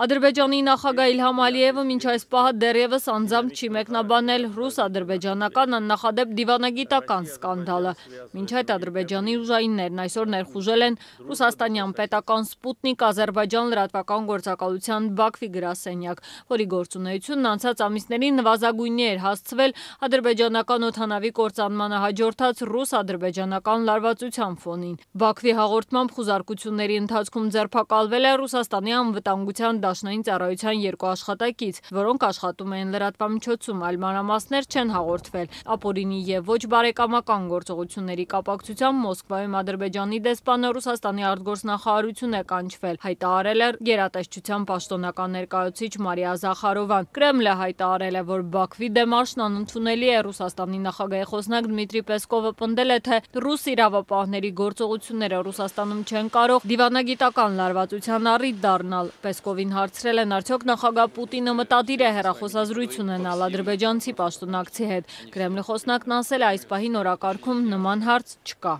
Ադրբեջանի նախագահ Իլհամ Ալիևը մինչ այս պահը դեռևս անձամբ չի մեկնաբանել ռուս-ադրբեջանական աննախադեպ դիվանագիտական սկանդալը։ Մինչ այդ ադրբեջանի ուժայիններն այսօր ներխուժել են ռուսաստանյան պետական Սպուտնիկ Ադրբեջան լրատվական գործակալության Բաքվի գրասենյակ, որի գործունեությունն անցած ամիսներին նվազագույնի էր հասցվել ադրբեջանական օդանավի կործանմանը հաջորդած ռուս-ադրբեջանական լարվածության ֆոնին։ Բաքվի հաղորդմամբ խուզարկությունների ընթացքում ձերբակալվել է Ռուսաստանի անվտանգության Դաշնային ծառայության 2 աշխատակից, որոնք աշխատում են լրատվամիջոցում, այլ մանրամասներ չեն հաղորդվել։ Ապօրինի եւ ոչ բարեկամական գործողությունների կապակցությամբ Մոսկվայում Ադրբեջանի դեսպանը Ռուսաստանի արտգործնախարարություն է կանչվել, հայտարարել է գերատեսչության պաշտոնական ներկայացուցիչ Մարիա Զախարովան։ Կրեմլը հայտարարել է, որ Բաքվի դեմարշն անընդունելի է։ Ռուսաստանի նախագահի խոսնակ Դմիտրի Պեսկովը պնդել է, թե ռուս իրավապահների գործողությունները Ռուսաստանում չեն կարող դիվանագիտական լարվածության առիթ դառնալ։ Պեսկովին հարցրել են, արդյոք նախագահ Պուտինը մտադիր է հեռախոսազրույց ունենալ ադրբեջանցի պաշտոնակցի հետ։ Կրեմլի խոսնակն ասել է, այս պահին օրակարգում նման հարց չկա։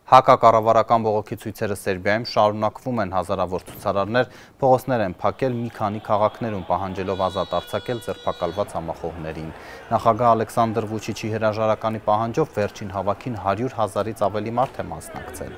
Հակակառավարական բողոքի ցույցերը Սերբիայում շարունակվում են, հազարավոր ցուցարարներ փողոցներ են փակել մի քանի քաղաքներում, պահանջելով ազատ արձակել ձերբակալված համախոհներին։ Նախագահ Ալեքսանդր Վուչիչի հրաժարականի պահանջով վերջին հավաքին 100,000-ից ավելի մարդ է մասնակցել։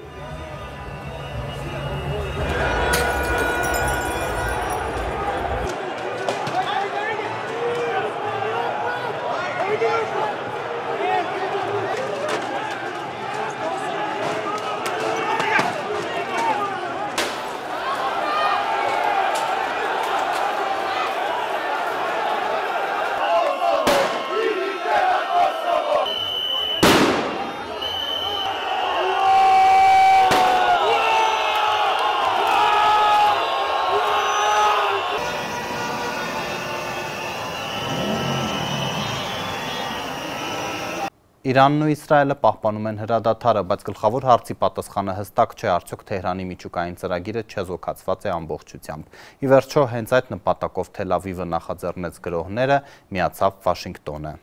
Իրանն ու Իսրայելը պահպանում են հրադադարը, բայց գլխավոր հարցի պատասխանը հստակ չէ, արդյոք Թեհրանի միջուկային ծրագիրը չեզոքացված է ամբողջությամբ։ Ի վերջո, հենց այդ նպատակով Թել Ավիվը նախաձեռնեց գրոհները, միացավ Վաշինգտոնը։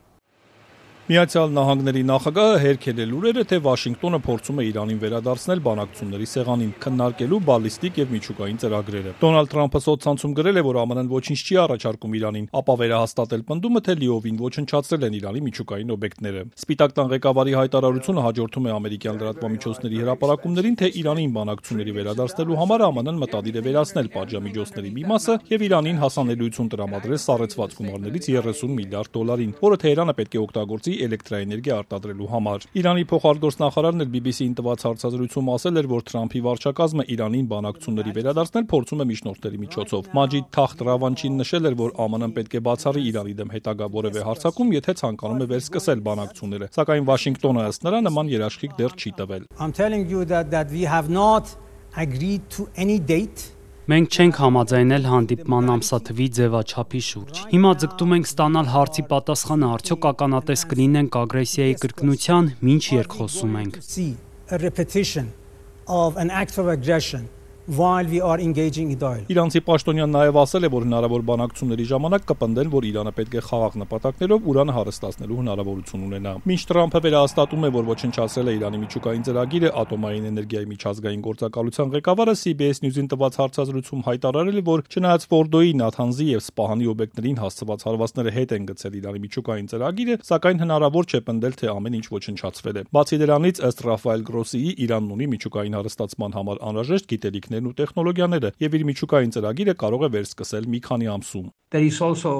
Միացյալ Նահանգների նախագահը հերքել է լուրերը, թե Վաշինգտոնը փորձում է Իրանին վերադարձնել բանակցությունների սեղանին, քննարկելու բալիստիկ եւ միջուկային ծրագրերը։ Դոնալդ Թրամփը սոցցանցում գրել է, որ ԱՄՆ-ն ոչինչ չի առաջարկում Իրանին, ապա վերահաստատել պնդումը, թե լիովին ոչնչացրել են Իրանի միջուկային օբյեկտները։ Սպիտակ տան ղեկավարի հայտարարությունը հաջորդում է ամերիկյան լրատվամիջոցների հրապարակումներին, թե Իրանին բանակցությունների վերադարձնելու համար ԱՄՆ-ն մտադիր է վերացնել պատժամիջոցների մի մասը եւ Իրանին հասանելիություն տրամադրել սառեցված գումարներից $30 միլիարդ, որը Թեհրանը պետք է օգտագործի էլեկտրաէներգիա արտադրելու համար։ Իրանի փոխարտգործնախարարն էլ BBC-ին տված հարցազրույցում ասել էր, որ Թրամփի վարչակազմը Իրանին բանակցությունների վերադարձնել փորձում է միջնորդների միջոցով։ Մաջիդ Թախտ Ռավանչին նշել էր, որ ԱՄՆ-ն պետք է բացառի Իրանի դեմ հետագա որևէ հարձակում, եթե ցանկանում է վերսկսել բանակցությունները։ Սակայն Վաշինգտոնը ըստ նրա նման երաշխիք դեռ չի տվել։ I'm telling you that we have not agreed to any date. Մենք չենք համաձայնել հանդիպման ամսաթվի ձևաչափի շուրջ։ Հիմա ձգտում ենք ստանալ հարցի պատասխանը, արդյոք ականատես կլինենք ագրեսիայի կրկնության, ինչ երկխոսում ենք։ while we are engaging in dialogue. Իրանցի պաշտոնյան նաև ասել է, որ հնարավոր բանակցությունների ժամանակ կպնդեն, որ Իրանը պետք է խաղաղ նպատակներով ուրանը հարստացնելու հնարավորություն ունենա։ Մինչ Թրամփը վերահաստատում է, որ ոչնչացրել է Իրանի միջուկային ծրագիրը, ատոմային էներգիայի միջազգային գործակալության ղեկավարը CBS News-ին տված հարցազրույցում հայտարարել է, որ չնայած Ֆորդոյի, Նաթանզի եւ Սպահանի օբյեկտներին հասցված հարվածները հետ են գցել Իրանի միջուկային ծրագիրը, սակայն հնարավոր չէ պնդել, թե ամեն ինչ ոչնչացվել է։ Բացի դրանից, ըստ Ռաֆայել Գրոսիի, Իրանն ունի միջուկային հարստացման համար անհրաժեշտ գիտելիքներն ու տեխնոլոգիաները եւ իր միջուկային ծրագիրը կարող է վերսկսել մի քանի ամսում։ There is also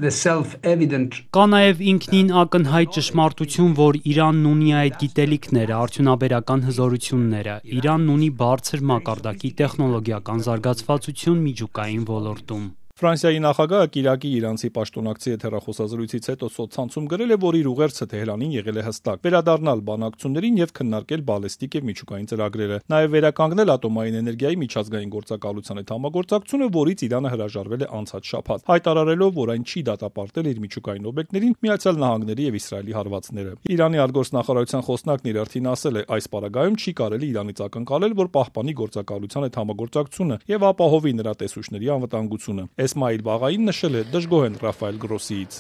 the self-evident. Կա նաև ինքնին ակնհայտ ճշմարտություն, որ Իրանն ունի այդ գիտելիքները, արդյունաբերական հզորությունները։ Իրանն ունի բարձր մակարդակի տեխնոլոգիական զարգացվածություն միջուկային ոլորտում։ Ֆրանսիայի նախագահը Կիրակի իրանցի պաշտոնակցի հետ հեռախոսազրույցից հետո սոցցանցում գրել է, որ իր ուղերձը Թեհրանին եղել է հստակ՝ վերադառնալ բանակցություններին եւ քննարկել բալեստիկ եւ միջուկային ծրագրերը, նաեւ վերականգնել ատոմային էներգիայի միջազգային գործակալության հետ համագործակցությունը, որից Իրանը հրաժարվել է անցած շաբաթ, հայտարարելով, որ այն չի դատապարտել իր միջուկային օբյեկտներին Միացյալ Նահանգների եւ Իսրայելի հարվածները։ Իրանի արտգործնախարարության խոսնակն իր արդին ասել է, այս պարագայում չի կարելի Իրանից ակնկալել, որ պահպանի գործակալության հետ համագործակցությունը եւ ապահովի նրա տեսուչների անվտանգությունը։ Էսմայիլ Բաղային նշել է դժգոհ են Ռաֆայել Գրոսիից։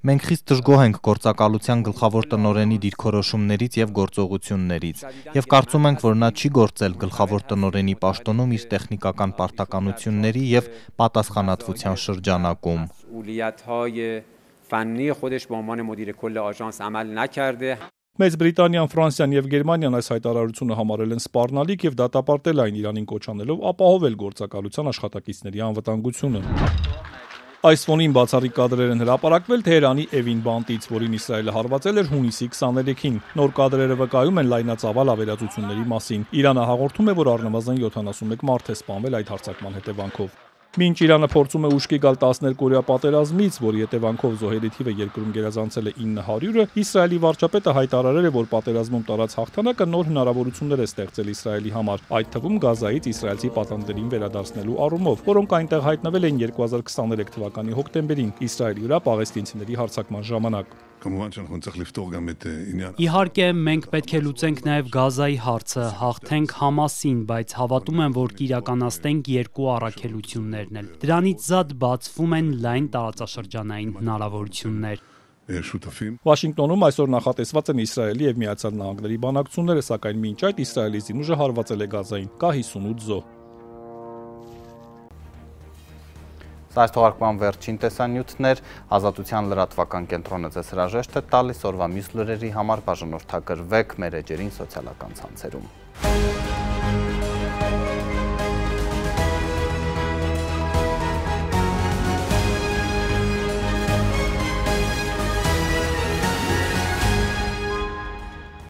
Մենք խիստ դժգոհ ենք գործակալության գլխավոր տնօրենի դիրքորոշումներից եւ գործողություններից եւ կարծում ենք, որ նա չի գործել գլխավոր տնօրենի պաշտոնում իր տեխնիկական պարտականությունների եւ պատասխանատվության շրջանակում։ Մեծ Բրիտանիան, Ֆրանսիան եւ Գերմանիան այս հայտարարությունը համարել են սպառնալիք եւ դատապարտել այն Իրանին կոչ անելով ապահովել գործակալության աշխատակիցների անվտանգությունը։ Այս ֆոնին բացառիկ կադրեր են հրապարակվել Թեհրանի Էվին բանտից, որին Իսրայելը հարվածել էր հունիսի 23-ին։ Նոր կադրերը վկայում են լայնածավալ ավերածությունների մասին։ Իրանը հաղորդում է, որ առնվազն 71 մարդ է սպանվել այդ հարձակման հետևանքով։ Մինչ Իրանը փորձում է ուշքի գալ 12-օրյա պատերազմից, որի հետևանքով զոհերի թիվը երկրում գերազանցել է 900-ը, Իսրայելի վարչապետը հայտարարել է, որ պատերազմում տարած հաղթանակը նոր հնարավորություններ է ստեղծել Իսրայելի համար, այդ թվում Գազայից իսրայելցի պատանդներին վերադարձնելու առումով, որոնք այնտեղ հայտնվել էին 2023 թվականի հոկտեմբերին Իսրայելի վրա պաղեստինցիների հարձակման ժամանակ։ Իհարկե, մենք պետք է լուծենք նաև Գազայի հարցը, հաղթենք Համասին, բայց հավատում եմ, որ կիրականացնենք երկու առաքելություններն էլ։ Դրանից զատ բացվում են լայն տարածաշրջանային հնարավորություններ։ Վաշինգտոնում այսօր նախատեսված են Իսրայելի եւ Միացյալ Նահանգների բանակցությունները, սակայն մինչ այդ Իսրայելի զինուժը հարվածել է Գազային, կա 58 զոհ։ Այս թողարկման վերջին տեսանյութներ, Ազատության լրատվական կենտրոնը ձեզ հրաժեշտ է տալիս օրվա մյուս լուրերի համար բաժանորդագրվեք մեր էջերին սոցիալական ցանցերում։